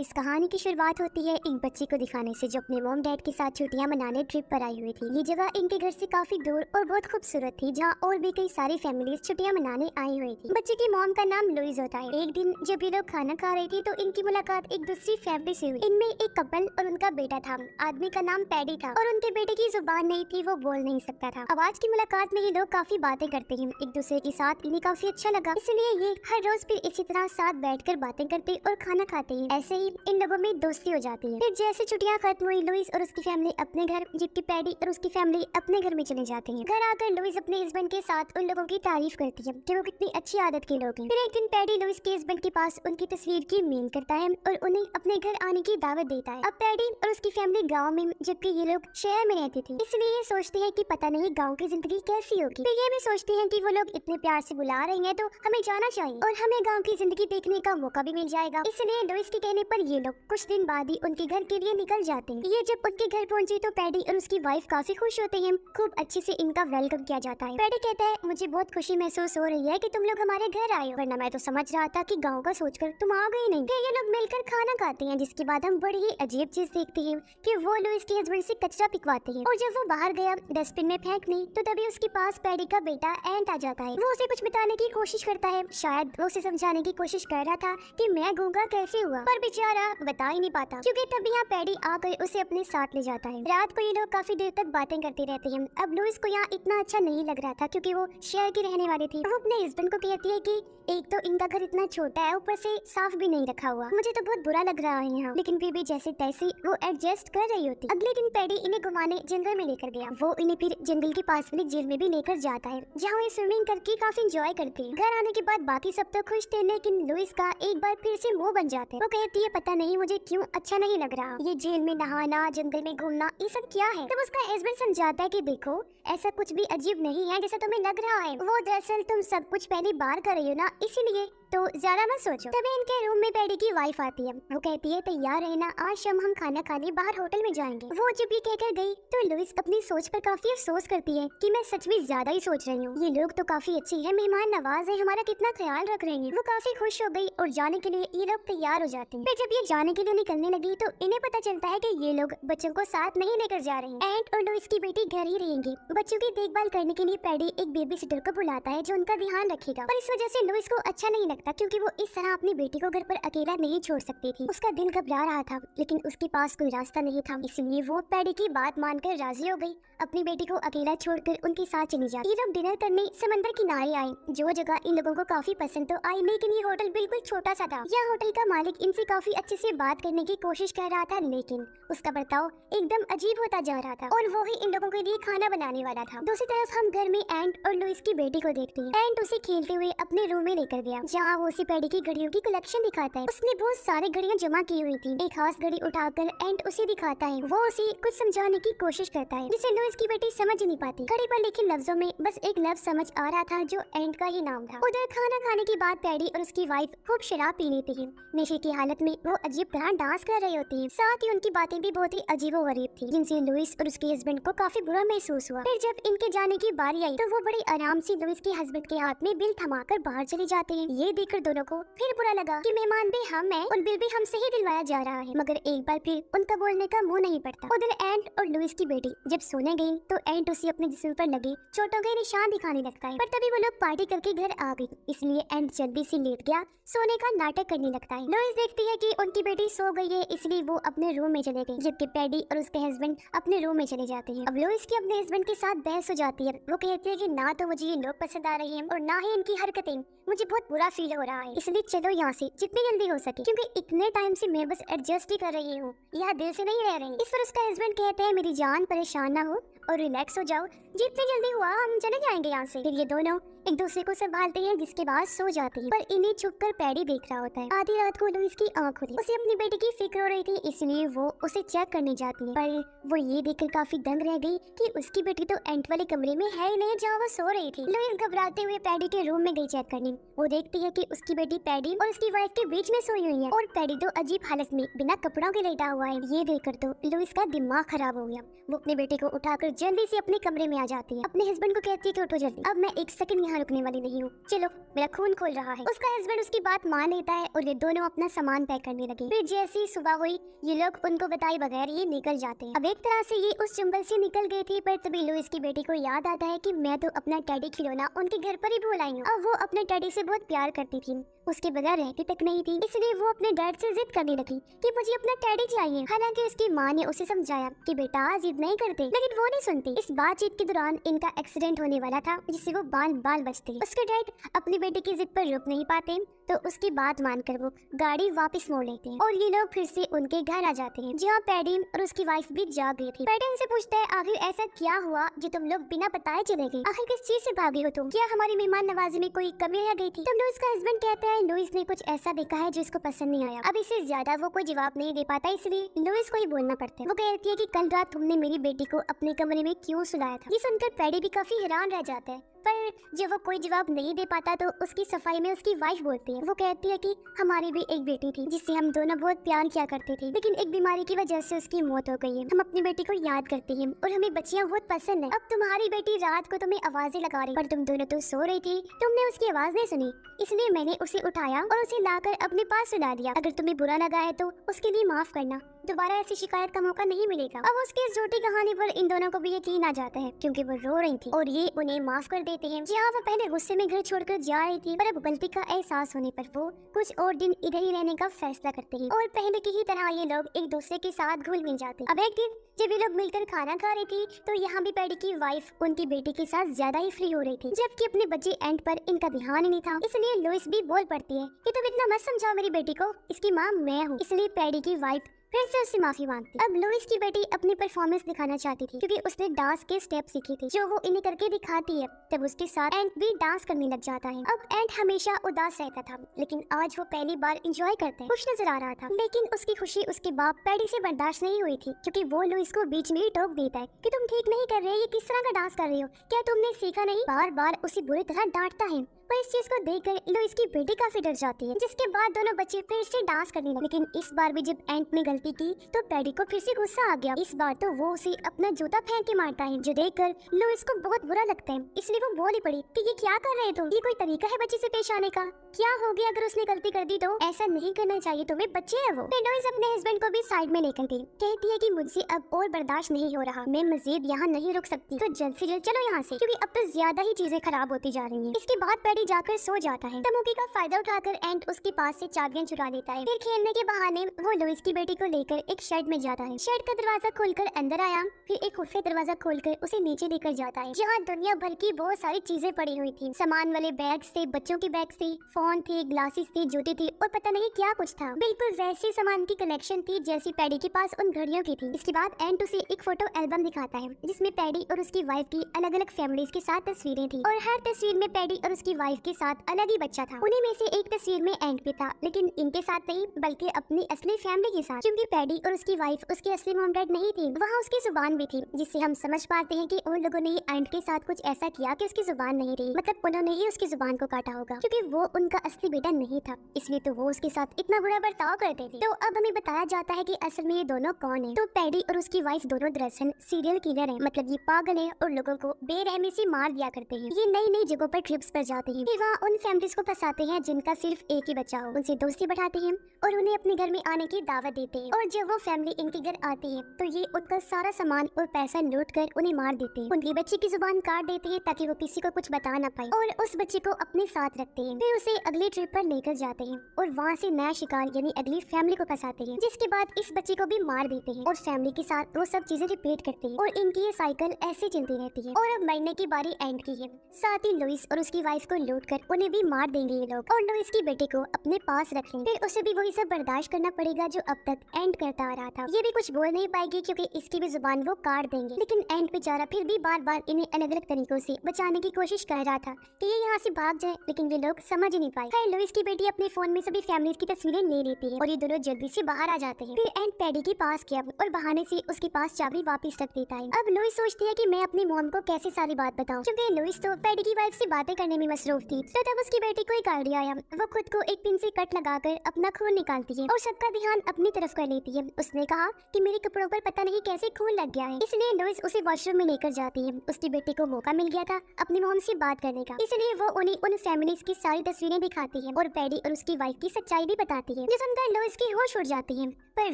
इस कहानी की शुरुआत होती है एक बच्ची को दिखाने से जो अपने मॉम डैड के साथ छुट्टियां मनाने ट्रिप पर आई हुई थी। ये जगह इनके घर से काफी दूर और बहुत खूबसूरत थी, जहाँ और भी कई सारी फैमिलीज छुट्टियां मनाने आई हुई थी। बच्ची की मॉम का नाम लुइस होता है। एक दिन जब ये लोग खाना खा रही थी तो इनकी मुलाकात एक दूसरी फैमिली से हुई। इनमें एक कपल और उनका बेटा था। आदमी का नाम पैडी था और उनके बेटे की जुबान नहीं थी, वो बोल नहीं सकता था। अब आज की मुलाकात में ये लोग काफी बातें करते हैं एक दूसरे के साथ। इन्हें काफी अच्छा लगा, इसलिए ये हर रोज फिर इसी तरह साथ बैठकर बातें करते और खाना खाते हैं। ऐसे ही इन लोगों में दोस्ती हो जाती है। फिर जैसे छुट्टियां खत्म हुई, लुइस और उसकी फैमिली अपने घर, जबकि पैडी और उसकी फैमिली अपने घर में चले जाते हैं। घर आकर लुइस अपने हस्बैंड के साथ उन लोगों की तारीफ करती है कि वो कितनी अच्छी आदत के लोग हैं। फिर एक दिन पैडी लुइस के हस्बैंड के पास उनकी तस्वीर की मील करता है और उन्हें अपने घर आने की दावत देता है। अब पैडी और उसकी फैमिली गाँव में, जबकि ये लोग शहर में रहती थी, इसलिए ये सोचते हैं कि पता नहीं गाँव की जिंदगी कैसी होगी। फिर ये भी सोचते हैं कि वो लोग इतने प्यार से बुला रहे हैं तो हमें जाना चाहिए और हमें गाँव की जिंदगी देखने का मौका भी मिल जाएगा। इसलिए लुइस के कहने पर ये लोग कुछ दिन बाद ही उनके घर के लिए निकल जाते हैं। ये जब उनके घर पहुंचे तो पैडी और उसकी वाइफ काफी खुश होते हैं। खूब अच्छे से इनका वेलकम किया जाता है। पैडी कहता है, मुझे बहुत खुशी महसूस हो रही है कि तुम लोग हमारे घर आए हो, वरना मैं तो समझ रहा था कि गांव का सोचकर तुम आ गए नहीं। फिर ये लोग मिलकर खाना खाते हैं, जिसके बाद हम बड़ी ही अजीब चीज देखते हैं कि वो लुइस के हस्बैंड से कचरा पिकवाते हैं और जब वो बाहर गया डस्टबिन में फेंकने तो तभी उसके पास पैडी का बेटा एंट आ जाता है। वो उसे कुछ बताने की कोशिश करता है, शायद वो उसे समझाने की कोशिश कर रहा था कि मैं गूंगा कैसे हुआ, पर बेचारा बता ही नहीं पाता क्योंकि तभी यहाँ पैडी आकर उसे अपने साथ ले जाता है। रात को ये लोग काफी देर तक बातें करते रहते हैं। अब लुइस को यहाँ इतना अच्छा नहीं लग रहा था क्योंकि वो शहर की रहने वाली थी। वो अपने हस्बैंड को कहती है कि एक तो इनका घर इतना छोटा है, ऊपर से साफ भी नहीं रखा हुआ, मुझे तो बहुत बुरा लग रहा है यहाँ। लेकिन फिर भी जैसे तैसे वो एडजस्ट कर रही होती। अगले दिन पैडी इन्हें घुमाने जंगल में लेकर गया। वो इन्हें फिर जंगल के पास वाली जेल में भी लेकर जाता है, जहाँ ये स्विमिंग करके काफी एंजॉय करते हैं। घर आने के बाद बाकी सब तो खुश थे, लेकिन लुइस का एक बार फिर से मुंह बन जाता है। वो कहती है, पता नहीं मुझे क्यों अच्छा नहीं लग रहा, ये जेल में नहाना, जंगल में घूमना, ये सब क्या है। तब उसका हस्बैंड समझाता है कि देखो ऐसा कुछ भी अजीब नहीं है जैसा तुम्हें लग रहा है, वो दरअसल तुम सब कुछ पहली बार कर रही हो ना, इसीलिए तो ज्यादा मत सोचो। तभी इनके रूम में पैडी की वाइफ आती है। वो कहती है, तैयार रहना, आज शाम हम खाना खाने बाहर होटल में जाएंगे। वो जब ये कहकर गई तो लुइस अपनी सोच पर काफी अफसोस करती है कि मैं सच में ज्यादा ही सोच रही हूँ, ये लोग तो काफी अच्छे हैं, मेहमान नवाज है, हमारा कितना ख्याल रख रहे हैं। वो काफी खुश हो गई और जाने के लिए ये लोग तैयार हो जाते हैं। फिर जब ये जाने के लिए निकलने लगी तो इन्हें पता चलता है कि ये लोग बच्चों को साथ नहीं लेकर जा रहे हैं। एंट और लुइस की बेटी घर ही रहेंगी। बच्चों की देखभाल करने के लिए पैडी एक बेबी सिटर को बुलाता है जो उनका ध्यान रखेगा, पर इस वजह से लुइस को अच्छा नहीं लगता क्योंकि वो इस तरह अपनी बेटी को घर पर अकेला नहीं छोड़ सकती थी। उसका दिल घबरा रहा था, लेकिन उसके पास कोई रास्ता नहीं था, इसलिए वो पैडी की बात मानकर राजी हो गई। अपनी बेटी को अकेला छोड़कर उनके साथ चली जाती। ये लोग डिनर करने समंदर किनारे आए, जो जगह इन लोगों को काफी पसंद तो आई, लेकिन ये होटल बिल्कुल छोटा सा था। यह होटल का मालिक इनसे काफी अच्छे से बात करने की कोशिश कर रहा था, लेकिन उसका बर्ताव एकदम अजीब होता जा रहा था और वो ही इन लोगों के लिए खाना बनाने वाला था। दूसरी तरफ हम घर में एंट और लुइस की बेटी को देखते हैं। एंट उसे खेलते हुए अपने रूम में लेकर गया, जहाँ वो उसे पैडी की घड़ियों की कलेक्शन दिखाता है। उसने बहुत सारी घड़ियां जमा की हुई थी। एक खास घड़ी उठाकर एंट उसे दिखाता है। वो उसे कुछ समझाने की कोशिश करता है, जिसे लुइस की बेटी समझ ही नहीं पाती। घड़ी पर लिखे लफ्जों में बस एक लफ्ज समझ आ रहा था जो एंट का ही नाम था। उधर खाना खाने के बाद पैडी और उसकी वाइफ खूब शराब पी लेती है। नशे की हालत में वो अजीब तरह डांस कर रही होती है। साथ ही उनकी बातें भी बहुत ही अजीबोगरीब थी, जिनसे लुइस और उसके हस्बैंड को काफी बुरा महसूस हुआ। फिर जब इनके जाने की बारी आई तो वो बड़ी आराम से लुइस के हस्बैंड के हाथ में बिल थमाकर बाहर चले जाते हैं। ये देखकर दोनों को फिर बुरा लगा कि मेहमान भी हम हैं और बिल भी हमसे ही दिलवाया जा रहा है, मगर एक बार फिर उनका बोलने का मुंह नहीं पड़ता। उधर एंट और लुइस की बेटी जब सोने गई तो एंट उसे अपने जिस्म पर लगे चोटों के निशान दिखाने लगता है, पर तभी वो लोग पार्टी करके घर आ गई, इसलिए एंट जल्दी से लेट गया, सोने का नाटक करने लगता है। लुइस देखती है कि उनकी बेटी सो गई है, इसलिए वो अपने रूम में चले गई, जबकि पैडी और उसके हस्बैंड अपने रूम में चले जाते हैं। अब लुइस की अपने हस्बैंड के साथ बहस हो जाती है। वो कहती है कि ना तो मुझे ये लोग पसंद आ रहे हैं और ना ही इनकी हरकतें, मुझे बहुत बुरा फील हो रहा है, इसलिए चलो यहाँ से जितनी जल्दी हो सके, क्योंकि इतने टाइम से मैं बस एडजस्ट ही कर रही हूँ, यहाँ दिल से नहीं रह रही। इस पर उसका हस्बैंड कहते हैं, मेरी जान परेशान ना हो और रिलैक्स हो जाओ, जितनी जल्दी हुआ हम चले जाएंगे यहाँ से। फिर ये दोनों एक दूसरे को संभालते हैं, जिसके बाद सो जाते हैं, पर इन्हें छुपकर पैडी देख रहा होता है। आधी रात को लुइस की आंख खुली, उसे अपनी बेटी की फिक्र हो रही थी, इसलिए वो उसे चेक करने जाती है, पर वो ये देखकर काफी दंग रह गई कि उसकी बेटी तो एंट वाले कमरे में है ही नहीं जहाँ वो सो रही थी। लुइस घबराते हुए पैडी के रूम में गई चेक करने। वो देखती है कि उसकी बेटी पैडी और उसकी वाइफ के बीच में सोई हुई है और पैडी तो अजीब हालत में बिना कपड़ों के लेटा हुआ है। ये देखकर तो लुइस का दिमाग खराब हो गया। वो अपने बेटे को उठाकर जल्दी से अपने कमरे में आ जाती है। अपने हस्बैंड को कहती है कि उठो जल्दी, अब मैं एक सेकंड यहाँ रुकने वाली नहीं हूँ, चलो मेरा खून खोल रहा है। उसका हस्बैंड उसकी बात मान लेता है और ये दोनों अपना सामान पैक करने लगे। फिर जैसे ही सुबह हुई ये लोग उनको बताए बगैर ये निकल जाते हैं। अब एक तरह से ये उस जंगल से निकल गई थी, पर तभी लुइस की बेटी को याद आता है कि मैं तो अपना टेडी खिलौना उनके घर पर ही भूल आई हूँ। अब वो अपने टेडी से बहुत प्यार करती थी, उसके बगैर रहती तक नहीं थी, इसलिए वो अपने डैड से जिद करने लगी कि मुझे अपना टेडी चाहिए। हालांकि उसकी माँ ने उसे समझाया कि बेटा जिद नहीं करते, लेकिन वो नहीं सुनती। इस बातचीत के दौरान इनका एक्सीडेंट होने वाला था, जिससे वो बाल बाल बचते। उसके डैड अपनी बेटी की जिद पर रुक नहीं पाते, तो उसकी बात मानकर वो गाड़ी वापस मोड़ लेते हैं और ये लोग फिर से उनके घर आ जाते हैं, जहाँ पैडी और उसकी वाइफ भी जाग गई थी। पैडी उनसे पूछता है आखिर ऐसा क्या हुआ जो तुम लोग बिना बताए चले गए, आखिर किस चीज से भागे हो तुम, क्या हमारी मेहमान नवाजी में कोई कमी रह गई थी। तब लुइस का हस्बैंड कहता है लुइस ने कुछ ऐसा देखा है जो इसको पसंद नहीं आया। अब इससे ज्यादा वो कोई जवाब नहीं दे पाता, इसलिए लुइस को ही बोलना पड़ता है। वो कहती है कि कल रात तुमने मेरी बेटी को अपने कमरे में क्यों सुलाया था। ये सुनकर पैडी भी काफी हैरान रह जाता है, पर जब वो कोई जवाब नहीं दे पाता तो उसकी सफाई में उसकी वाइफ बोलती है। वो कहती है कि हमारी भी एक बेटी थी जिससे हम दोनों बहुत प्यार किया करते थे, लेकिन एक बीमारी की वजह से उसकी मौत हो गई है। हम अपनी बेटी को याद करते हैं और हमें बच्चियां बहुत पसंद है। अब तुम्हारी बेटी रात को तुम्हें आवाजें लगा रही, पर तुम दोनों तो सो रही थी, तुमने उसकी आवाज नहीं सुनी, इसलिए मैंने उसे उठाया और उसे लाकर अपने पास सुला दिया। अगर तुम्हें बुरा लगा है तो उसके लिए माफ करना, दोबारा ऐसी शिकायत का मौका नहीं मिलेगा। अब उसकी इस झूठी कहानी पर इन दोनों को भी यकीन आ जाता है, क्योंकि वो रो रही थी और ये उन्हें माफ कर देते हैं। जहाँ वो पहले गुस्से में घर छोड़कर जा रही थी, पर अब गलती का एहसास होने पर वो कुछ और दिन इधर ही रहने का फैसला करते हैं और पहले की ही तरह ये लोग एक दूसरे के साथ घुल मिल जाते हैं। अब एक दिन जब ये लोग मिलकर खाना खा रही थी, तो यहाँ भी पैडी की वाइफ उनकी बेटी के साथ ज्यादा ही फ्री हो रही थी, जबकि अपने बच्चे एंड पर इनका ध्यान ही नहीं था। इसलिए लुइस भी बोल पड़ती है कि तुम इतना मत समझाओ मेरी बेटी को, इसकी माँ मैं हूँ। इसलिए पैडी की वाइफ फिर से उससे माफी मांगती। अब लुइस की बेटी अपनी परफॉर्मेंस दिखाना चाहती थी, क्योंकि उसने डांस के स्टेप सीखे थे जो वो इन्हें करके दिखाती है। तब उसके साथ एंड भी डांस करने लग जाता है। अब एंड हमेशा उदास रहता था, लेकिन आज वो पहली बार एंजॉय करते खुश नजर आ रहा था। लेकिन उसकी खुशी उसके बाप पैडी से बर्दाश्त नहीं हुई थी, क्योंकि वो लुइस को बीच में ही टोक देता है कि तुम ठीक नहीं कर रहे, ये किस तरह का डांस कर रही हो, क्या तुमने सीखा नहीं। बार बार उसे बुरी तरह डांटता है। पर इस चीज को देखकर लुइस की बेटी काफी डर जाती है, जिसके बाद दोनों बच्चे फिर से डांस करने लगे। लेकिन इस बार भी जब एंट ने गलती की तो पैडी को फिर से गुस्सा आ गया। इस बार तो वो उसे अपना जूता फेंक के मारता है, जो देखकर लुइस को बहुत बुरा लगता है। इसलिए वो बोल ही पड़ी कि ये क्या कर रहे तुम, ये कोई तरीका है बच्चे से पेश आने का, क्या हो गया अगर उसने गलती कर दी तो, ऐसा नहीं करना चाहिए, तुम्हें बच्चे है वो। फिर लुइस अपने हस्बैंड को भी साइड में लेकर गई, कहती है कि मुझसे अब और बर्दाश्त नहीं हो रहा, मैं मजीद यहाँ नहीं रुक सकती, तो जल्द से जल्द चलो यहाँ से, क्योंकि अब तो ज्यादा ही चीजें खराब होती जा रही हैं। इसके बाद पैडी जाकर सो जाता है। तब मौके का फायदा उठाकर एंट उसके पास से चाबियां चुरा लेता है। फिर खेलने के बहाने वो लुइस की बेटी को लेकर एक शेड में जाता है। शेड का दरवाजा खोलकर अंदर आया, फिर एक खुफिया दरवाजा खोलकर उसे नीचे लेकर जाता है, जहाँ दुनिया भर की बहुत सारी चीजें पड़ी हुई थी। सामान वाले बैग्स थे, बच्चों के बैग्स थे, फोन थे, ग्लासेस थे, जूते थे और पता नहीं क्या कुछ था। बिल्कुल वैसी सामान की कलेक्शन थी जैसी पैडी के पास उन घड़ियों की थी। इसके बाद एंट उसे एक फोटो एल्बम दिखाता है, जिसमें पैडी और उसकी वाइफ की अलग अलग फैमिलीज के साथ तस्वीरें थी, और हर तस्वीर में पैडी और उसकी वाइफ के साथ अलग ही बच्चा था। उन्हीं में से एक तस्वीर में एंट भी था, लेकिन इनके साथ नहीं बल्कि अपनी असली फैमिली के साथ, क्योंकि पैडी और उसकी वाइफ उसके असली मॉम डैड नहीं थी। वहाँ उसकी जुबान भी थी, जिससे हम समझ पाते हैं कि उन लोगों ने एंट के साथ कुछ ऐसा किया कि उसकी जुबान नहीं रही, मतलब उन्होंने ही उसकी जुबान को काटा होगा, क्योंकि वो उनका असली बेटा नहीं था, इसलिए तो वो उसके साथ इतना बुरा बर्ताव करते थे। तो अब हमें बताया जाता है कि असल में ये दोनों कौन है। तो पैडी और उसकी वाइफ दोनों दरअसल सीरियल किलर है, मतलब ये पागल है और लोगों को बेरहमी से मार दिया करते हैं। ये नई नई जगहों पर ट्रिप्स पर जाते हैं, फिर वहाँ उन फैमिलीज को फंसाते हैं जिनका सिर्फ एक ही बच्चा हो, उनसे दोस्ती बढ़ाते हैं और उन्हें अपने घर में आने की दावत देते हैं। और जब वो फैमिली इनके घर आती है तो ये उनका सारा सामान और पैसा लूट कर उन्हें मार देते हैं, उनकी बच्ची की जुबान काट देते हैं ताकि वो किसी को कुछ बता ना पाए, और उस बच्चे को अपने साथ रखते हैं। फिर उसे अगली ट्रिप पर लेकर जाते हैं और वहाँ से नया शिकार यानी अगली फैमिली को फंसाते हैं, जिसके बाद इस बच्चे को भी मार देते हैं और फैमिली के साथ वो सब चीजें रिपीट करते हैं, और इनकी ये साइकिल ऐसे चलती रहती है। और अब मरने की बारी एंड की है, साथ ही लुइस और उसकी वाइफ को लूट कर उन्हें भी मार देंगे ये लोग, और लुइस की बेटे को अपने पास रख लेंगे। फिर उसे भी वही सब बर्दाश्त करना पड़ेगा जो अब तक एंड करता आ रहा था। ये भी कुछ बोल नहीं पाएगी क्योंकि इसकी भी जुबान वो काट देंगे, लेकिन एंड बेचारा फिर भी बार बार इन्हें अलग अलग तरीकों से बचाने की कोशिश कर रहा था कि ये यहाँ से भाग जाए, लेकिन ये लोग समझ ही नहीं पाए। खैर लुइस की बेटी अपने फोन में सभी फैमिलीज की तस्वीरें ले लेती है और ये दोनों जल्दी से बाहर आ जाते हैं। फिर एंड पैडी के पास गया और बहाने से उसके पास चाबी वापस रख देता है। अब लुइस सोचती है कि मैं अपनी मॉम को कैसे सारी बात बताऊं, क्योंकि लुइस तो पैडी की वाइफ से बातें करने में मसरूफ मसरूफ थी। तो तब उसकी बेटी को एक आइडिया आया। वो खुद को एक पिन से कट लगाकर अपना खून निकालती है और सबका ध्यान अपनी तरफ कर लेती है। उसने कहा कि मेरे कपड़ों पर पता नहीं कैसे खून लग गया है, इसलिए लुइस उसे वॉशरूम में लेकर जाती है। उसकी बेटी को मौका मिल गया था अपनी मॉम से बात करने का, इसलिए वो उन्हें उन फैमिलीज की सारी तस्वीरें दिखाती है और पैडी और उसकी वाइफ की सच्चाई भी बताती है, जो सुनकर लुइस की होश उड़ जाती है। पर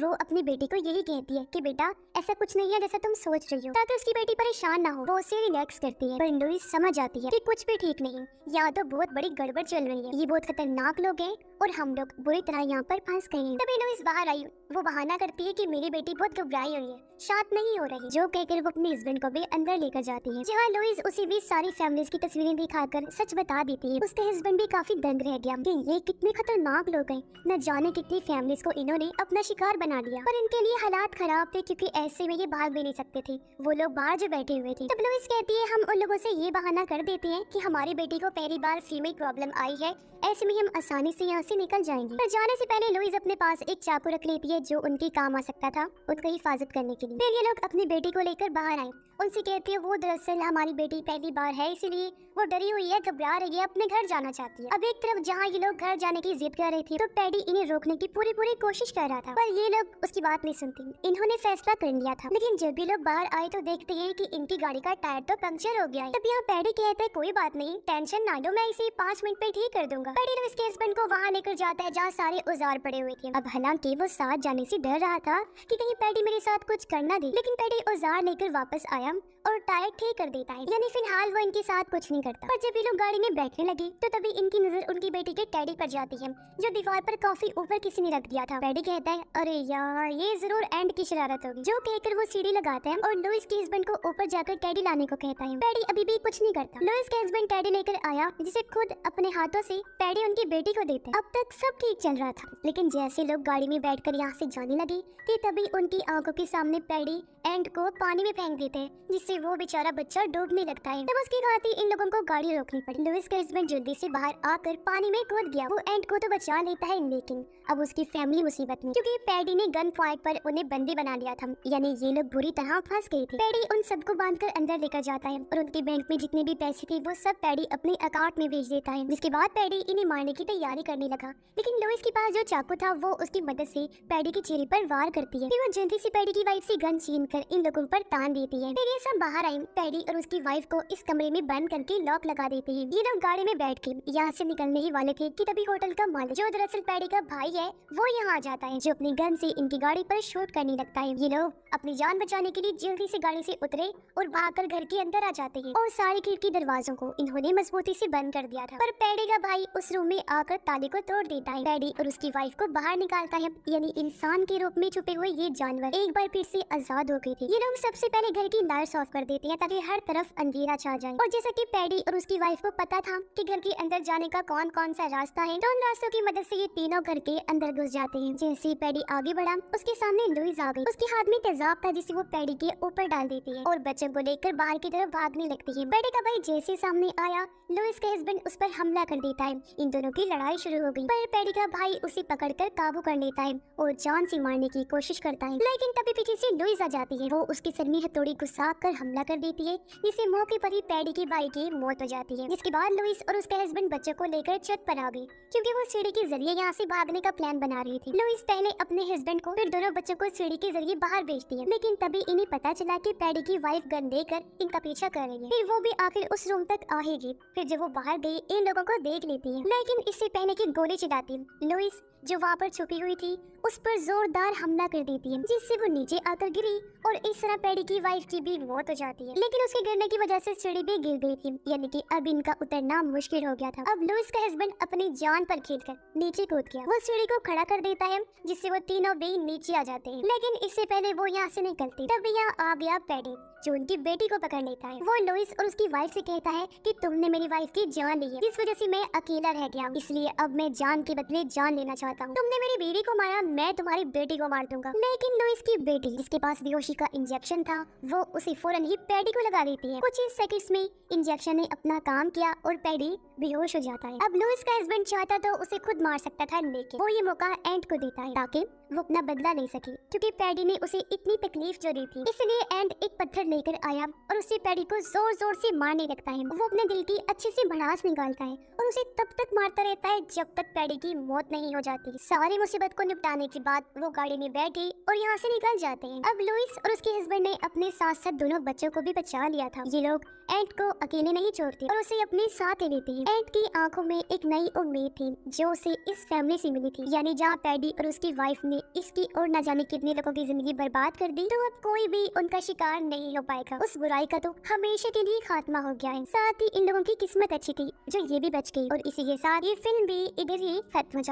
वो अपनी बेटी को यही कहती है कि बेटा ऐसा कुछ नहीं है जैसा तुम सोच रही हो, ताकि उसकी बेटी परेशान ना हो। वो उसे रिलैक्स करती है, पर लुइस समझ जाती है कि कुछ भी ठीक नहीं, या तो बहुत बड़ी गड़बड़ चल रही है, ये बहुत खतरनाक लोग हैं और हम लोग बुरी तरह यहाँ पर फंस गए हैं। तभी लुइस बाहर आई। वो बहाना करती है कि मेरी बेटी बहुत घबराई हुई है, शांत नहीं हो रही, जो कहकर वो अपने हस्बैंड को भी अंदर लेकर जाती है, जहाँ लुइस उसे भी सारी फैमिलीज की तस्वीरें दिखाकर सच बता देती है। उसका हस्बैंड भी काफी दंग रह गया कि ये कितने खतरनाक लोग हैं, न जाने कितनी फैमिलीज को इन्होंने अपना शिकार बना लिया। पर इनके लिए हालात खराब थे, क्योंकि ऐसे में ये भाग भी नहीं सकते थे, वो लोग बाहर जो बैठे हुए थे। तब लुइस कहती है हम उन लोगों से ये बहाना कर देते हैं कि हमारी बेटी को पहली बार फीमेल प्रॉब्लम आई है, ऐसे में हम आसानी से यहाँ से निकल जाएंगे। पर जाने से पहले लुइस अपने पास एक चाकू रख लेती है जो उनके काम आ सकता था उनकी हिफाजत करने के लिए। फिर ये लोग अपनी बेटी को लेकर बाहर आए। उनसे कहती है वो दरअसल हमारी बेटी पहली बार है, इसलिए वो डरी हुई है, घबरा रही है, अपने घर जाना चाहती है। अब एक तरफ जहाँ ये लोग घर जाने की जिद कर रही थी, तो पैडी इन्हें रोकने की पूरी कोशिश कर रहा था, पर ये लोग उसकी बात नहीं सुनती। इन्होंने फैसला कर लिया था। लेकिन जब भी लोग बाहर आए तो देखते हैं कि इनकी गाड़ी का टायर तो पंक्चर हो गया है। तब यहाँ पैडी कहता है कोई बात नहीं, टेंशन ना लो, मैं इसे 5 मिनट में ठीक कर दूंगा। पैडी लुइस के हस्बैंड को वहाँ लेकर जाता है जहाँ सारे औजार पड़े हुए थे। अब हालांकि वो साथ जाने से डर रहा था कि कहीं पैडी मेरे साथ कुछ कर ना दे, लेकिन पैडी औजार लेकर वापस आया और टायर ठीक कर देता है, यानी फिलहाल वो इनके साथ कुछ नहीं करता। पर जब ये लोग गाड़ी में बैठने लगे तो तभी इनकी नजर उनकी बेटी के टेडी पर जाती है, जो दीवार पर काफी ऊपर किसी ने रख दिया था। पैडी कहता है अरे यार ये जरूर एंड की शरारत होगी, जो कहकर वो सीढ़ी लगाता है और लुइस के हस्बैंड को ऊपर जाकर टेडी लाने को कहता है। पैडी अभी भी कुछ नहीं करता। लुइस के हस्बैंड टेडी लेकर आया, जिसे खुद अपने हाथों से पैडी उनकी बेटी को देते हैं। अब तक सब ठीक चल रहा था, लेकिन जैसे लोग गाड़ी में बैठकर यहाँ से जाने लगे कि तभी उनकी आंखों के सामने पैडी एंड को पानी में फेंक देते हैं, जिससे वो बेचारा बच्चा डूबने लगता है। तब उसकी खाती इन लोगों को गाड़ी रोकनी पड़ी। लुइस का हस्बैंड जल्दी से बाहर आकर पानी में कूद गया। वो एंड को तो बचा लेता है, लेकिन अब उसकी फैमिली मुसीबत में, क्योंकि पैडी ने गन पॉइंट पर उन्हें बंदी बना लिया था, यानी ये लोग बुरी तरह फंस गए थे। पैडी उन सबको बांधकर अंदर लेकर जाता है और उनके बैंक में जितने भी पैसे थे वो सब पैडी अपने अकाउंट में भेज देता है। जिसके बाद पैडी इन्हें मारने की तैयारी करने लगा, लेकिन लुइस के पास जो चाकू था वो उसकी मदद से पैडी के चेहरे पर वार करती है। फिर वो जल्दी से पैडी की वाइफ से गन छीन कर इन लोगों पर तान देती है। फिर ये सब बाहर आई। पैडी और उसकी वाइफ को इस कमरे में बंद करके लॉक लगा देते हैं। ये लोग गाड़ी में बैठ के यहाँ से निकलने ही वाले थे कि तभी होटल का मालिक, जो दरअसल पैडी का भाई है, वो यहाँ आ जाता है, जो अपनी गन से इनकी गाड़ी पर शूट करने लगता है। ये लोग अपनी जान बचाने के लिए जल्दी से गाड़ी से उतरे और भागकर घर के अंदर आ जाते हैं और सारी खिड़की दरवाजों को इन्होंने मजबूती से बंद कर दिया था। पर पैडी का भाई उस रूम में आकर ताले को तोड़ देता है। पैडी और उसकी वाइफ को बाहर निकालता है, यानी इंसान के रूप में छुपे हुए ये जानवर एक बार फिर से आजाद हो गए थे। ये लोग सबसे पहले घर की लाइट्स ऑफ कर देते हैं ताकि हर तरफ अंधेरा छा जाए। और जैसा कि पैडी और उसकी वाइफ को पता था कि घर के अंदर जाने का कौन कौन सा रास्ता है, तो उन रास्तों की मदद से ये तीनों घर के अंदर घुस जाते हैं। जैसे ही पैडी आगे बढ़ा, उसके सामने लुइस आ गई। उसके हाथ में तेजाब था जिसे वो पैडी के ऊपर डाल देती है और बच्चों को लेकर बाहर की तरफ भागने लगती है। पैडी का भाई जैसे सामने आया, लुइस के हस्बैंड उस पर हमला कर देता है। इन दोनों की लड़ाई शुरू हो गई, पर पैडी का भाई उसे पकड़कर काबू कर लेता है और जान से मारने की कोशिश करता है। लेकिन तभी पीछे से लुइस आ जाती है। वो उसके सर में हथौड़ी घुसा कर हमला कर देती है, जिससे मौके पर ही पैडी के भाई की मौत हो जाती है। जिसके बाद लुइस और उसका हस्बैंड बच्चों को लेकर छत पर आ गई, क्योंकि वो सीढ़ी के जरिए यहाँ से भागने का प्लान बना रही थी। लुइस पहले अपने हस्बैंड को फिर दोनों बच्चों को सीढ़ी के जरिए बाहर भेजती है, लेकिन तभी इन्हें पता चला कि पैडी की वाइफ गन देकर इनका पीछा कर रही है। फिर वो भी आखिर उस रूम तक आएगी। फिर जब वो बाहर गई, इन लोगों को देख लेती है, लेकिन इससे पहले कि गोली चलाती लुइस जो वहाँ पर छुपी हुई थी उस पर जोरदार हमला कर देती है, जिससे वो नीचे आकर गिरी और इस तरह पैडी की वाइफ की भी मौत हो जाती है। लेकिन उसके गिरने की वजह से सीढ़ी भी गिर गई थी, यानी कि अब इनका उतरना मुश्किल हो गया था। अब लुइस का हस्बैंड अपनी जान पर खेलकर नीचे कूद गया। वो सीढ़ी को खड़ा कर देता है, जिससे वो तीनों भी नीचे आ जाते हैं। लेकिन इससे पहले वो यहाँ से निकलती, तब यहाँ आ गया पैडी, जो उनकी बेटी को पकड़ लेता है। वो लुइस और उसकी वाइफ से कहता है कि तुमने मेरी वाइफ की जान ली है, जिस वजह से मैं अकेला रह गया, इसलिए अब मैं जान के बदले जान लेना चाहता हूँ। तुमने मेरी बीवी को मारा, मैं तुम्हारी बेटी को मार दूंगा। लेकिन लुइस की बेटी, जिसके पास बेहोशी का इंजेक्शन था, वो उसे फौरन ही पैडी को लगा देती है। कुछ ही सेकंड्स में इंजेक्शन ने अपना काम किया और पैडी बेहोश हो जाता है। अब लुइस का हस्बैंड चाहता तो उसे खुद मार सकता था, लेकिन वो ये मौका एंड को देता है ताकि वो अपना बदला ले सके, क्योंकि पैडी ने उसे इतनी तकलीफ जो दी थी। इसलिए एंड एक पत्थर लेकर आया और उसे पैडी को जोर जोर से मारने लगता है। वो अपने दिल की अच्छे से भड़ास निकालता है और उसे तब तक मारता रहता है जब तक पैडी की मौत नहीं हो जाती। सारी मुसीबत को निपटाने के बाद वो गाड़ी में बैठ गई और यहाँ से निकल जाते हैं। अब लुइस और उसके हस्बैंड ने अपने साथ साथ दोनों बच्चों को भी बचा लिया था। ये लोग एंड को अकेले नहीं छोड़ते और उसे अपने साथ ले लेते हैं। एंड की आंखों में एक नई उम्मीद थी जो उसे इस फैमिली से मिली थी, यानी जहाँ पैडी और उसकी वाइफ ने इसकी और न जाने कितने लोगों की जिंदगी बर्बाद कर दी, तो अब कोई भी उनका शिकार नहीं हो पाएगा। उस बुराई का तो हमेशा के लिए खात्मा हो गया है। साथ ही इन लोगों की किस्मत अच्छी थी जो ये भी बच गई। और इसी के साथ ये फिल्म भी इधर ही खत्म हो जाती है।